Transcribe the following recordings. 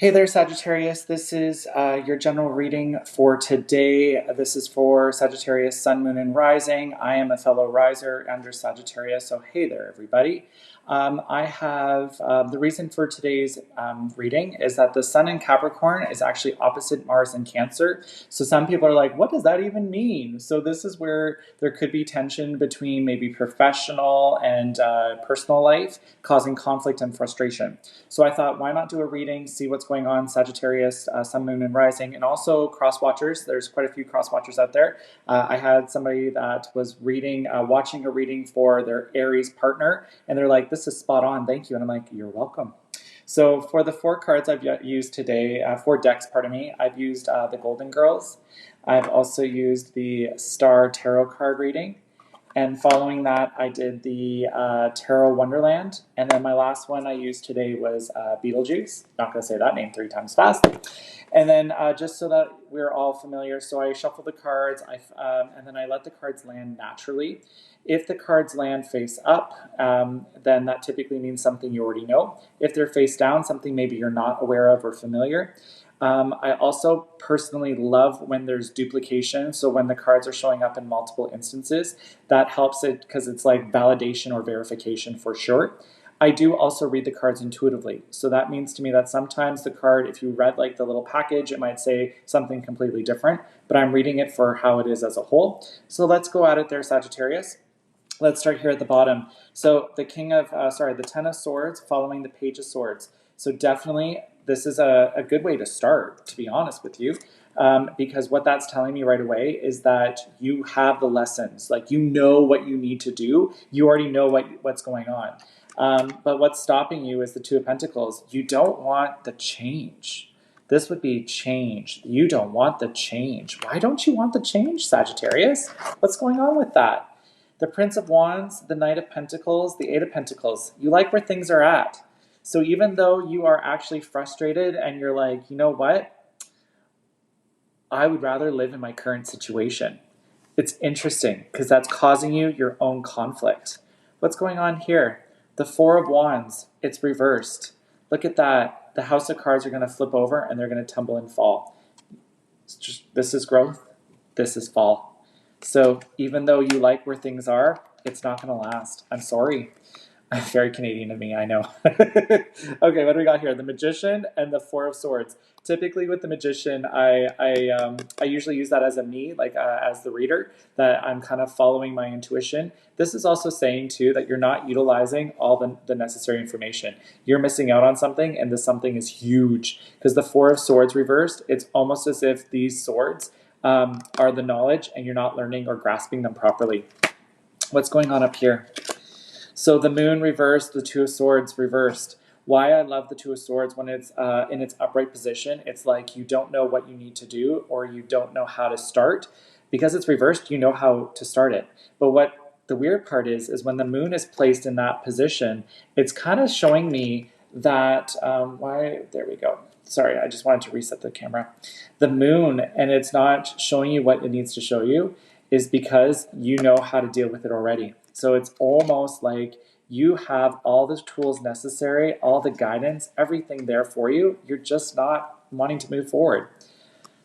Hey there, Sagittarius. This is your general reading for today. This is for Sagittarius, Sun, Moon, and Rising. I am a fellow riser under Sagittarius, so hey there, everybody. I have the reason for today's reading is that the Sun in Capricorn is actually opposite Mars in Cancer. So some people are like, what does that even mean? So this is where there could be tension between maybe professional and personal life, causing conflict and frustration. So I thought, why not do a reading, see what's going on, Sagittarius, Sun, Moon, and Rising, and also cross-watchers. There's quite a few cross-watchers out there. I had somebody that was watching a reading for their Aries partner, and they're like, this is spot on, thank you. And I'm like, you're welcome. So for the four cards I've used today, four decks, pardon me, I've used the Golden Girls. I've also used the Star Tarot card reading. And following that, I did the Tarot Wonderland. And then my last one I used today was Beetlejuice. Not going to say that name 3 times fast. And then just so that we're all familiar, so I shuffle the cards, and then I let the cards land naturally. If the cards land face up, then that typically means something you already know. If they're face down, something maybe you're not aware of or familiar. I also personally love when there's duplication. So when the cards are showing up in multiple instances, that helps it because it's like validation or verification for short. I do also read the cards intuitively. So that means to me that sometimes the card, if you read like the little package, it might say something completely different, but I'm reading it for how it is as a whole. So let's go at it there, Sagittarius. Let's start here at the bottom. So the the Ten of Swords following the Page of Swords. So definitely this is a good way to start, to be honest with you, because what that's telling me right away is that you have the lessons. Like, you know what you need to do. You already know what's going on. But what's stopping you is the Two of Pentacles. You don't want the change. This would be change. You don't want the change. Why don't you want the change, Sagittarius? What's going on with that? The Prince of Wands, the Knight of Pentacles, the Eight of Pentacles. You like where things are at. So even though you are actually frustrated and you're like, you know what? I would rather live in my current situation. It's interesting because that's causing you your own conflict. What's going on here? The Four of Wands, it's reversed. Look at that. The House of Cards are going to flip over and they're going to tumble and fall. This is growth. This is fall. So even though you like where things are, it's not going to last. I'm sorry. Very Canadian of me, I know. Okay, what do we got here? The Magician and the Four of Swords. Typically with the Magician, I usually use that as a me, like as the reader, that I'm kind of following my intuition. This is also saying too that you're not utilizing all the necessary information. You're missing out on something, and this something is huge. Because the Four of Swords reversed, it's almost as if these swords are the knowledge and you're not learning or grasping them properly. What's going on up here? So the Moon reversed, the Two of Swords reversed. Why I love the Two of Swords when it's in its upright position, it's like you don't know what you need to do or you don't know how to start. Because it's reversed, you know how to start it. But what the weird part is when the Moon is placed in that position, it's kind of showing me that, there we go. Sorry, I just wanted to reset the camera. The Moon, and it's not showing you what it needs to show you, is because you know how to deal with it already. So it's almost like you have all the tools necessary, all the guidance, everything there for you. You're just not wanting to move forward.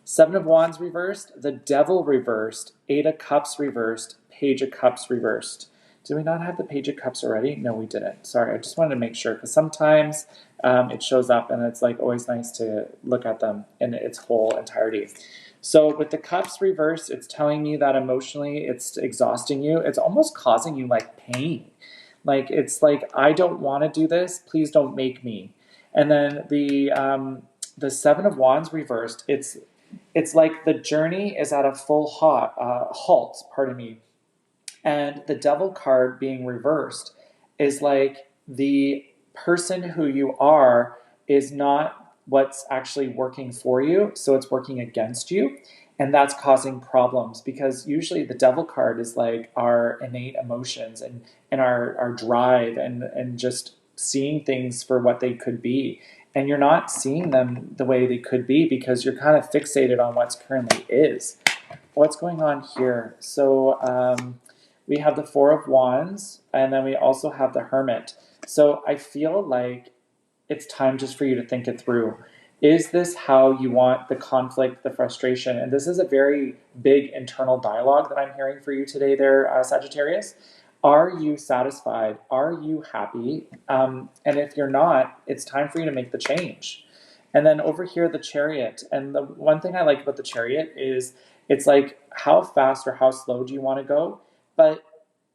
Seven of Wands reversed, the Devil reversed, Eight of Cups reversed, Page of Cups reversed. Did we not have the Page of Cups already? No, we didn't. Sorry, I just wanted to make sure, because sometimes it shows up and it's like always nice to look at them in its whole entirety. So with the Cups reversed, it's telling me that emotionally it's exhausting you. It's almost causing you like pain. Like, it's like, I don't want to do this. Please don't make me. And then the Seven of Wands reversed, it's like the journey is at a full halt, pardon me. And the Devil card being reversed is like the person who you are is not what's actually working for you, so it's working against you, and that's causing problems, because usually the Devil card is like our innate emotions and our drive and just seeing things for what they could be, and you're not seeing them the way they could be because you're kind of fixated on what's currently is. What's going on here? So we have the Four of Wands, and then we also have the Hermit. So I feel like it's time just for you to think it through. Is this how you want the conflict, the frustration? And this is a very big internal dialogue that I'm hearing for you today there, Sagittarius. Are you satisfied? Are you happy? And if you're not, it's time for you to make the change. And then over here, the Chariot. And the one thing I like about the Chariot is it's like, how fast or how slow do you want to go? But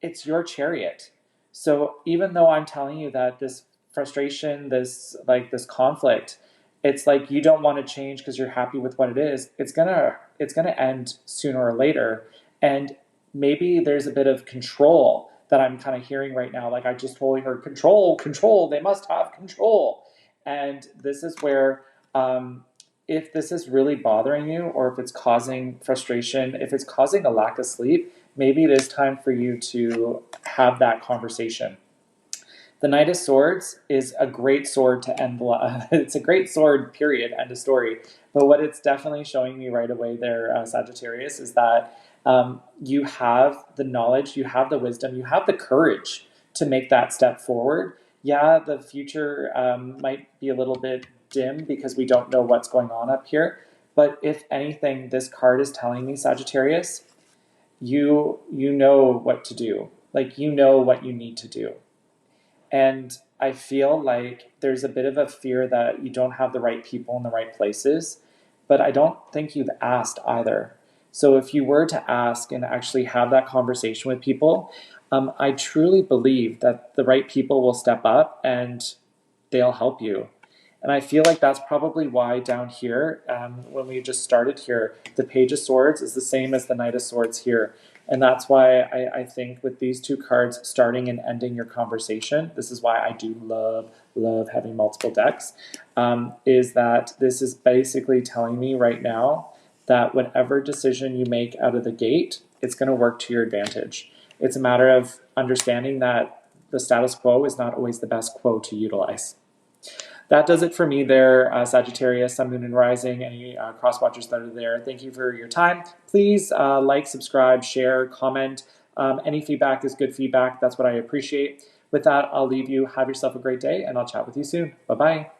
it's your chariot. So even though I'm telling you that this frustration, this conflict, it's like you don't want to change because you're happy with what it is. It's gonna end sooner or later. And maybe there's a bit of control that I'm kind of hearing right now. Like I just totally heard control, control. They must have control. And this is where if this is really bothering you, or if it's causing frustration, if it's causing a lack of sleep, maybe it is time for you to have that conversation. The Knight of Swords is a great sword to end. It's a great sword, period, end of story. But what it's definitely showing me right away there, Sagittarius, is that you have the knowledge, you have the wisdom, you have the courage to make that step forward. Yeah, the future might be a little bit dim because we don't know what's going on up here. But if anything, this card is telling me, Sagittarius, you know what to do. Like you know what you need to do. And I feel like there's a bit of a fear that you don't have the right people in the right places, but I don't think you've asked either. So if you were to ask and actually have that conversation with people, I truly believe that the right people will step up and they'll help you. And I feel like that's probably why down here, when we just started here, the Page of Swords is the same as the Knight of Swords here. And that's why I think with these two cards starting and ending your conversation, this is why I do love having multiple decks, is that this is basically telling me right now that whatever decision you make out of the gate, it's going to work to your advantage. It's a matter of understanding that the status quo is not always the best quo to utilize. That does it for me there, Sagittarius, Sun, Moon, and Rising, any cross-watchers that are there. Thank you for your time. Please like, subscribe, share, comment. Any feedback is good feedback. That's what I appreciate. With that, I'll leave you. Have yourself a great day, and I'll chat with you soon. Bye-bye.